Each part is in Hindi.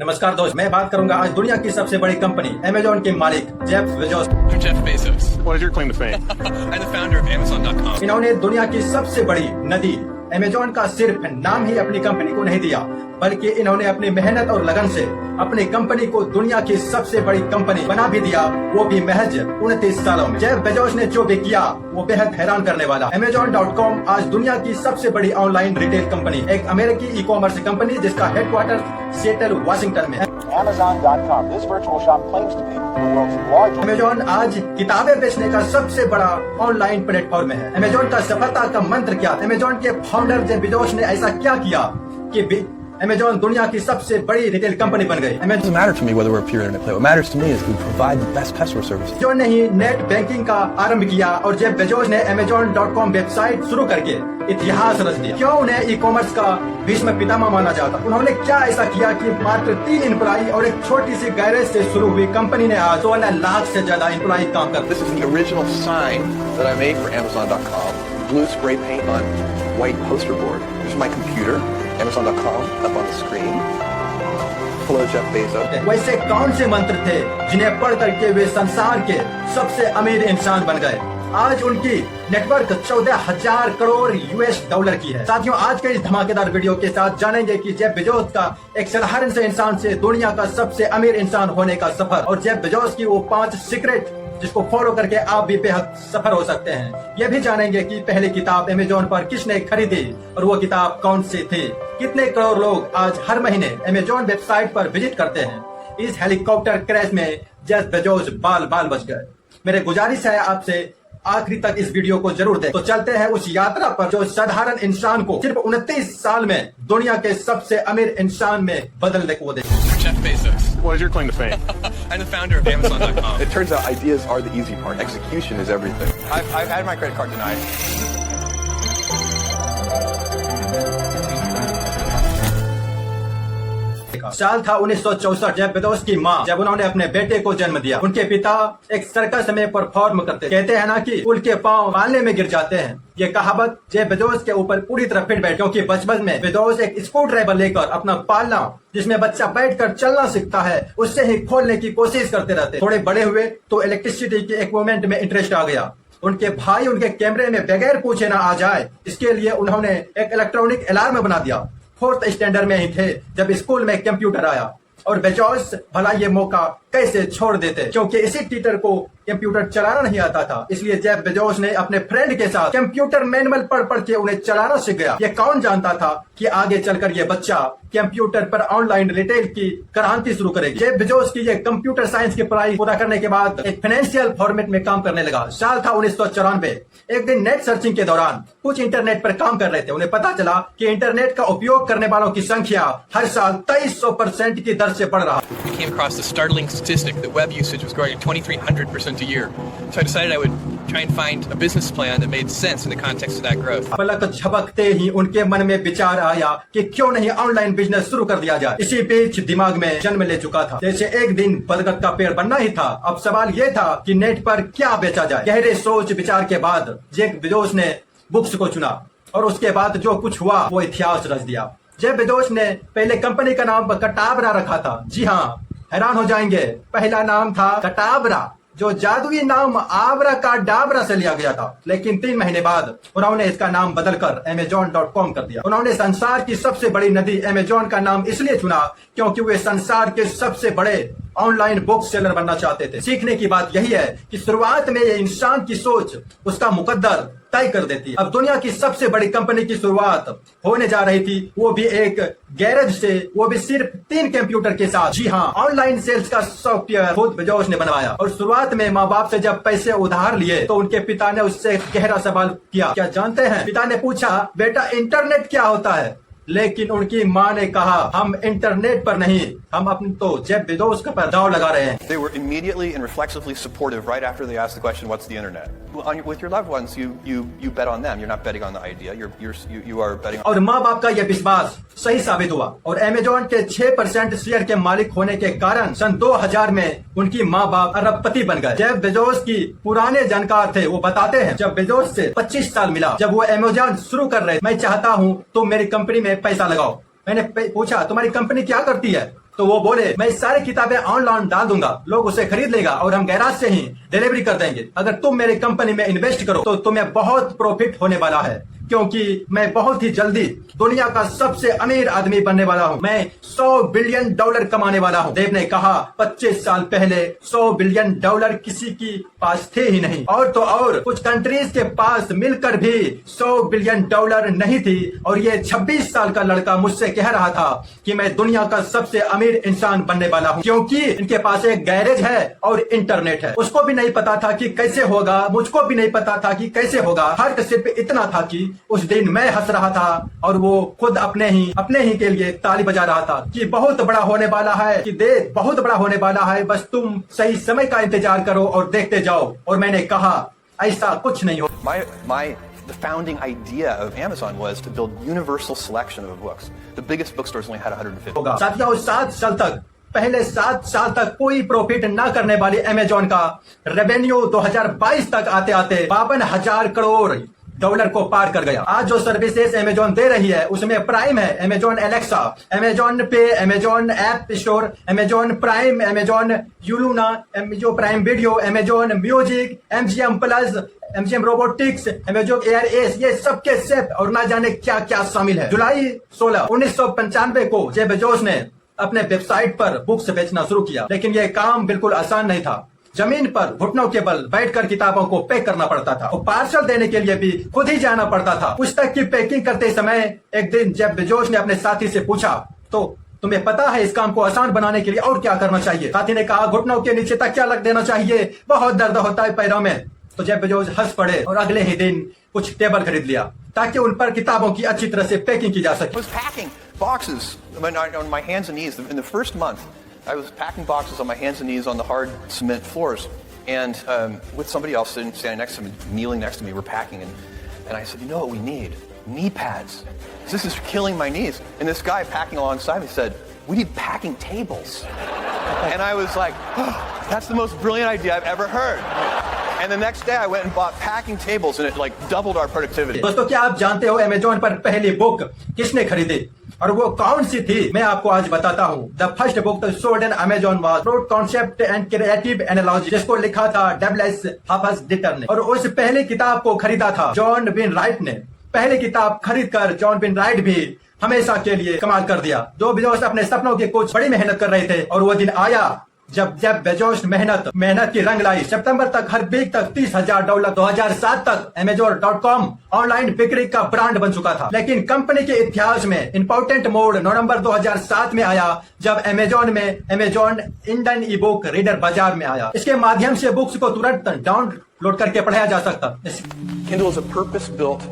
नमस्कार दोस्त, मैं बात करूंगा आज दुनिया की सबसे बड़ी कंपनी अमेजॉन के मालिक Jeff Bezos. I'm Jeff Bezos. What is your claim to fame? I'm the founder of Amazon.com. इन्होंने दुनिया की सबसे बड़ी नदी अमेजॉन का सिर्फ नाम ही अपनी कंपनी को नहीं दिया, बल्कि इन्होंने अपनी मेहनत और लगन से अपनी कंपनी को दुनिया की सबसे बड़ी कंपनी बना भी दिया, वो भी महज 29 सालों में। जेफ बेजोस ने जो भी किया वो बेहद हैरान करने वाला। Amazon.com आज दुनिया की सबसे बड़ी ऑनलाइन रिटेल कंपनी, एक अमेरिकी ई कॉमर्स कंपनी जिसका हेडक्वार्टर सिएटल वाशिंगटन में है। Amazon.com. This virtual shop claims to be the world's largest. Amazon आज किताबें बेचने का सबसे बड़ा ऑनलाइन प्लेटफॉर्म है। अमेजॉन का सफलता का मंत्र क्या? अमेजॉन के फाउंडर जेफ बेजोस ने ऐसा क्या किया कि अमेजॉन दुनिया की सबसे बड़ी रिटेल कंपनी बन गई। It doesn't matter to me whether we're a pure internet player. What matters to me is we provide the best customer service. Amazon ने ही नेट बैंकिंग का आरंभ किया और जेफ बेजोस ने Amazon.com वेबसाइट शुरू करके इतिहास रच दिया। क्यों उन्हें ई कॉमर्स का भीष्म पितामह माना जाता? उन्होंने क्या ऐसा किया कि मात्र 3 एम्प्लॉई और एक छोटी सी गैरेज से शुरू हुई कंपनी ने आज 16 लाख से ज्यादा एम्प्लॉई काम करते। This is the original sign that I made for Amazon.com. Blue spray paint on white poster board. Here's my computer. Amazon.com up on the screen. Hello, Jeff Bezos. वैसे कौन से मंत्र थे जिन्हें पढ़ करके वे संसार के सबसे अमीर इंसान बन गए? आज उनकी नेटवर्क 14,000 करोड़ यूएस डॉलर की है। साथियों, आज के इस धमाकेदार वीडियो के साथ जानेंगे कि जेफ बेजोस का एक साधारण से इंसान से दुनिया का सबसे अमीर इंसान होने का सफर और जेफ बेजोस की वो 5 सीक्रेट जिसको फॉलो करके आप भी बेहद सफल हो सकते हैं। ये भी जानेंगे कि पहली किताब अमेजॉन पर किसने खरीदी और वो किताब कौन सी थी। कितने करोड़ लोग आज हर महीने अमेजॉन वेबसाइट पर विजिट करते हैं। इस हेलीकॉप्टर क्रैश में जेफ बेजोस बाल बाल बच गए। मेरे गुजारिश है आपसे आखिरी तक इस वीडियो को जरूर दें। तो चलते हैं उस यात्रा पर जो साधारण इंसान को सिर्फ 29 साल में दुनिया के सबसे अमीर इंसान में बदल दे को दे। I'm Jeff Bezos. What is your claim to fame? I'm the founder of Amazon.com. It turns out ideas are the easy part. Execution is everything. I've had my credit card denied. साल था 1964। जेफ बेजोस की माँ जब उन्होंने अपने बेटे को जन्म दिया, उनके पिता एक सर्कस में परफॉर्म करते। कहते हैं ना कि फूल के पांव पालने में गिर जाते हैं। ये कहावत जेफ बेजोस के ऊपर पूरी तरह फिट बैठ, क्योंकि बचपन में बेजोस एक स्क्रू ड्राइवर लेकर अपना पालना जिसमें बच्चा बैठकर चलना सीखता है उससे ही खोलने की कोशिश करते रहते। थोड़े बड़े हुए तो इलेक्ट्रिसिटी के इक्विपमेंट में इंटरेस्ट आ गया। उनके भाई उनके कैमरे में बगैर पूछे ना आ जाए इसके लिए उन्होंने एक इलेक्ट्रॉनिक अलार्म बना दिया। 4th स्टैंडर्ड में ही थे जब स्कूल में कंप्यूटर आया और बेजोस भला ये मौका कैसे छोड़ देते, क्योंकि इसी टीचर को कंप्यूटर चलाना नहीं आता था। इसलिए जेफ बेजोस ने अपने फ्रेंड के साथ कंप्यूटर मैनुअल पढ़ पढ़ के उन्हें चलाना सीख गया। ये कौन जानता था कि आगे चलकर ये बच्चा कंप्यूटर पर ऑनलाइन रिटेल की क्रांति शुरू करेगी। जेफ बेजोस की ये कंप्यूटर साइंस की पढ़ाई पूरा करने के बाद एक फाइनेंशियल फॉर्मेट में काम करने लगा। साल था 1994। एक दिन नेट सर्चिंग के दौरान कुछ इंटरनेट पर काम कर रहे थे। उन्हें पता चला कि इंटरनेट का उपयोग करने वालों की संख्या हर साल 2300% की दर से बढ़ रहा। We came across the startling statistic that web usage was growing at 2,300% a year. So I decided I would try and find a business plan that made sense in the context of that growth. पलक झपकते ही उनके मन में विचार आया कि क्यों नहीं ऑनलाइन बिजनेस शुरू कर दिया जाए। इसी बीच दिमाग में जन्म ले चुका था। जैसे एक दिन बरगद का पेड़ बनना ही था, अब सवाल ये था कि नेट पर क्या बेचा जाए। गहरे सोच विचार के बाद जेफ बेजोस ने बुक्स को चुना और उसके बाद जो कुछ हुआ वो इतिहास रच दिया। जेफ बेजोस ने पहले कंपनी का नाम कटाबरा रखा था। जी हाँ, हैरान हो जाएंगे, पहला नाम था कटाबरा, जो जादुई नाम आबरा का डाबरा से लिया गया था। लेकिन 3 महीने बाद उन्होंने इसका नाम बदलकर Amazon.com कर दिया। उन्होंने संसार की सबसे बड़ी नदी अमेजॉन का नाम इसलिए चुना क्योंकि वे संसार के सबसे बड़े ऑनलाइन बुक सेलर बनना चाहते थे। सीखने की बात यही है कि शुरुआत में ये इंसान की सोच उसका मुकद्दर तय कर देती है। अब दुनिया की सबसे बड़ी कंपनी की शुरुआत होने जा रही थी, वो भी एक गैरेज से, वो भी सिर्फ 3 कंप्यूटर के साथ। जी हाँ, ऑनलाइन सेल्स का सॉफ्टवेयर खुद बेजोस ने बनवाया। और शुरुआत में माँ बाप से जब पैसे उधार लिए तो उनके पिता ने उससे गहरा सवाल किया। क्या जानते हैं? पिता ने पूछा, बेटा इंटरनेट क्या होता है? लेकिन उनकी माँ ने कहा, हम इंटरनेट पर नहीं, हम अपने तो जेफ बेजोस पर दांव लगा रहे हैं। They were immediately and reflexively supportive right after they asked the question, "What's the internet?" With your loved ones, you bet on them. You're not betting on the idea. You are betting on. और माँ बाप का यह विश्वास सही साबित हुआ और अमेजॉन के 6% शेयर के मालिक होने के कारण सन 2000 में उनकी माँ बाप अरबपति बन गए। जेफ बेजोस की पुराने जानकार थे, वो बताते हैं, जब बेजोस से 25 साल मिला, जब वो अमेजॉन शुरू कर रहे, मैं चाहता हूँ तो मेरी कंपनी में पैसा लगाओ। मैंने पूछा, तुम्हारी कंपनी क्या करती है? तो वो बोले मैं सारी किताबें ऑनलाइन डाल दूंगा, लोग उसे खरीद लेगा और हम गैराज से ही डिलीवरी कर देंगे। अगर तुम मेरी कंपनी में इन्वेस्ट करो तो तुम्हें बहुत प्रॉफिट होने वाला है, क्योंकि मैं बहुत ही जल्दी दुनिया का सबसे अमीर आदमी बनने वाला हूँ। मैं $100 बिलियन कमाने वाला हूँ। देव ने कहा 25 साल पहले $100 बिलियन किसी की पास थे ही नहीं, और तो और कुछ कंट्रीज के पास मिलकर भी $100 बिलियन नहीं थी। और ये 26 साल का लड़का मुझसे कह रहा था कि मैं दुनिया का सबसे अमीर इंसान बनने वाला हूँ, क्योंकि इनके पास एक गैरेज है और इंटरनेट है। उसको भी नहीं पता था कि कैसे होगा, मुझको भी नहीं पता था कि कैसे होगा। फर्क सिर्फ इतना था कि उस दिन मैं हंस रहा था और वो खुद अपने ही के लिए ताली बजा रहा था कि बहुत बड़ा होने वाला है, कि देश बहुत बड़ा होने वाला है, बस तुम सही समय का इंतजार करो और देखते जाओ। और मैंने कहा ऐसा कुछ नहीं हो। The founding idea of Amazon was to build universal selection of books. The biggest bookstores only had 150. साथियों, 7 साल तक, पहले 7 साल तक कोई प्रॉफिट ना करने वाली अमेजॉन का रेवेन्यू 2022 तक आते आते $52,000 करोड़ को पार कर गया। आज जो सर्विसेज अमेजॉन दे रही है उसमें प्राइम है, Amazon Alexa, Amazon Pay, Amazon app store, Amazon Prime, Amazon Luna, Amazon Prime Video, Amazon Music, MGM plus, MGM robotics, Amazon air S, ये सबके सेप और ना जाने क्या क्या शामिल है। जुलाई 16, 1995 को जेफ बेजोस ने अपने वेबसाइट पर बुक्स बेचना शुरू किया, लेकिन यह काम बिल्कुल आसान नहीं था। जमीन पर घुटनों के बल बैठकर किताबों को पैक करना पड़ता था और पार्सल देने के लिए भी खुद ही जाना पड़ता था। पुस्तक की पैकिंग करते समय एक दिन जेफ बेजोस ने अपने साथी से पूछा, तो तुम्हें पता है इस काम को आसान बनाने के लिए और क्या करना चाहिए? साथी ने कहा, घुटनों के नीचे तकिया रख देना चाहिए, बहुत दर्द होता है पैरों में। तो जेफ बेजोस हंस पड़े और अगले ही दिन कुछ टेबल खरीद लिया ताकि उन पर किताबों की अच्छी तरह से पैकिंग की जा सके। Boxes on my hands and knees. In the first month, I was packing boxes on my hands and knees on the hard cement floors, and with somebody else standing next to me, kneeling next to me, we're packing, and I said, you know what we need? Knee pads. This is killing my knees. And this guy packing alongside me said, we need packing tables. And I was like, oh, that's the most brilliant idea I've ever heard. And the next day I went and bought packing tables, and it like doubled our productivity. दोस्तों, क्या आप जानते हो अमेजॉन पर पहली बुक किसने खरीदी और वो कौन सी थी? मैं आपको आज बताता हूँ। The first book sold in Amazon was fruit concept and creative analogy, जिसको लिखा था डब्ल्यू.एस. हाफज डिटर ने, और उस पहली किताब को खरीदा था जॉन बिन राइट ने। पहली किताब खरीदकर जॉन बिन राइट भी हमेशा के लिए कमाल कर दिया। जो बेजोस अपने सपनों की कुछ बड़ी मेहनत कर रहे थे, और वो दिन आया जब जेफ बेजोस मेहनत की रंग लाई। सितंबर तक हर वीक तक $30,000, 2007 तक Amazon.com ऑनलाइन बिक्री का ब्रांड बन चुका था। लेकिन कंपनी के इतिहास में इंपॉर्टेंट मोड़ नवंबर 2007 में आया, जब अमेजॉन इंडियन ई बुक रीडर बाजार में आया। इसके माध्यम से बुक्स को तुरंत डाउनलोड करके पढ़ाया जा सकता। Kindle is a purpose-built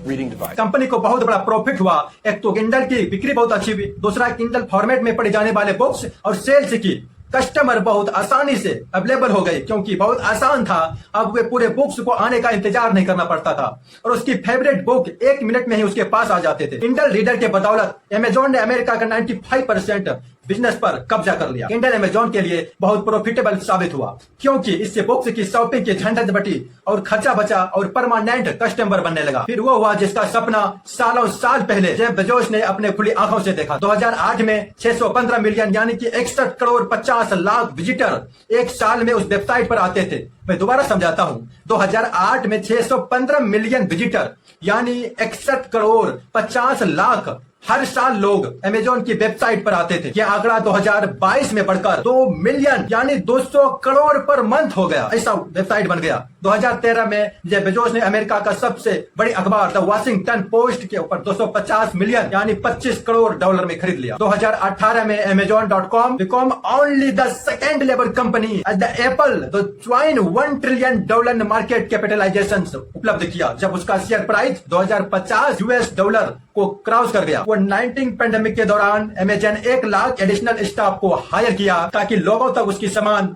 reading device. Company को बहुत बड़ा प्रॉफिट हुआ। एक तो किंडल की बिक्री बहुत अच्छी हुई, दूसरा किंडल फॉर्मेट में पढ़े जाने वाले बुक्स और सेल्स की कस्टमर बहुत आसानी से अवेलेबल हो गए, क्योंकि बहुत आसान था। अब वे पूरे बुक्स को आने का इंतजार नहीं करना पड़ता था और उसकी फेवरेट बुक 1 मिनट में ही उसके पास आ जाते थे। किंडल रीडर के बदौलत अमेजॉन ने अमेरिका का 95% बिजनेस पर कब्जा कर लिया। किंडल अमेजॉन के लिए बहुत प्रॉफिटेबल साबित हुआ, क्योंकि इससे बुक्स की शॉपिंग की झंझट बटी और खर्चा बचा और परमानेंट कस्टमर बनने लगा। फिर वो हुआ जिसका सपना सालों साल पहले जेफ बेजोस ने अपने खुली आंखों से देखा। 2008 में 615 मिलियन यानी कि 61 करोड़ 50 लाख विजिटर एक साल में उस वेबसाइट पर आते थे। मैं दोबारा समझाता हूँ, 2008 में 615 मिलियन विजिटर यानी 61 करोड़ 50 लाख हर साल लोग अमेजॉन की वेबसाइट पर आते थे। यह आंकड़ा 2022 में बढ़कर 2 मिलियन यानी 200 करोड़ पर मंथ हो गया। ऐसा वेबसाइट बन गया। 2013 में जेफ बेजोस ने अमेरिका का सबसे बड़ी अखबार द वॉशिंगटन पोस्ट के ऊपर 250 मिलियन यानी $25 करोड़ में खरीद लिया। 2018 में Amazon.com became only the second level company as the Apple to join $1 trillion market capitalisation उपलब्ध किया, जब उसका शेयर प्राइस $2050 को क्रॉस कर गया। 19 पैंडेमिक के दौरान अमेजन 1 लाख एडिशनल स्टाफ को हायर किया ताकि लोगों तक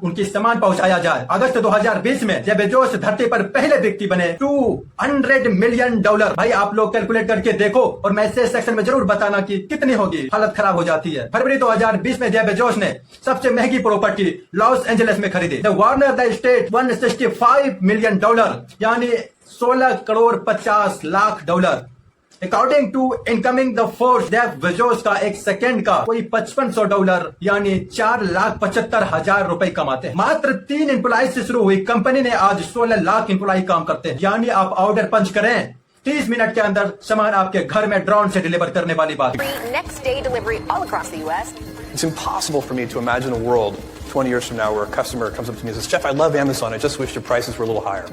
उनकी सामान पहुंचाया जाए। अगस्त 2020 में जेफ बेजोस धरती पर पहले व्यक्ति बने। $200 मिलियन। भाई आप लोग कैलकुलेट करके देखो और मैसेज सेक्शन में जरूर बताना कि कितनी होगी। हालत खराब हो जाती है। फरवरी 2020 में जेफ बेजोस ने सबसे महंगी प्रॉपर्टी लॉस एंजलिस में खरीदी। The Warner the estate $165 million यानी $16 crore 50 lakh. According to incoming the force, Jeff Bezos का एक सेकंड का कोई $5500 यानी 4,75,000 रुपए कमाते हैं। मात्र 3 एम्प्लॉय से शुरू हुई कंपनी ने आज 16 लाख एम्प्लॉय काम करते हैं। यानी आप ऑर्डर पंच करें, 30 मिनट के अंदर सामान आपके घर में ड्रोन से डिलीवर करने वाली बात। Next day delivery all across the U.S. It's impossible for me to imagine a world 20 years from now where a customer comes up to me and says, Jeff, I love Amazon. I just wish your prices were a little higher.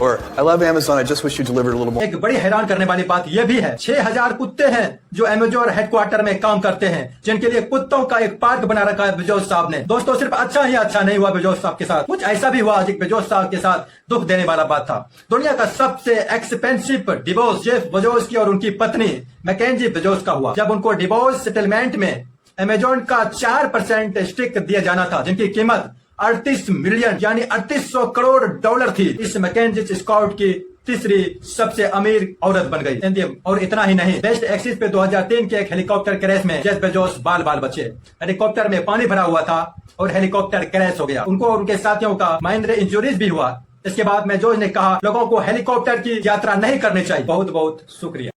Or, I love Amazon. I just wish you delivered a little more. एक बड़ी हैरान करने वाली बात यह भी है, 6000 कुत्ते हैं जो अमेजोन हेडक्वार्टर में काम करते हैं, जिनके लिए कुत्तों का एक पार्क बना रखा है बेजोस साहब ने। दोस्तों, सिर्फ अच्छा ही अच्छा नहीं हुआ बेजोस साहब के साथ, कुछ ऐसा भी हुआ आज बेजोस साहब के साथ दुख देने वाला बात था। दुनिया का सबसे एक्सपेंसिव डिवोर्स जेफ बेजोस की और उनकी पत्नी मैकेंजी बेजोस का हुआ, जब उनको डिवोर्स सेटलमेंट में अमेजोन का 4% स्टिक दिया जाना था, जिनकी कीमत 38 मिलियन यानी 3800 करोड़ डॉलर थी। इस मैकेंजी स्कॉट की तीसरी सबसे अमीर औरत बन गई। और इतना ही नहीं, वेस्ट एक्सिस पे 2003 के एक हेलीकॉप्टर क्रैश में जेफ बेजोस बाल बाल बचे। हेलीकॉप्टर में पानी भरा हुआ था और हेलीकॉप्टर क्रैश हो गया। उनको और उनके साथियों का माइनर इंजरीज भी हुआ। इसके बाद बेजोस ने कहा लोगों को हेलीकॉप्टर की यात्रा नहीं करनी चाहिए। बहुत बहुत शुक्रिया।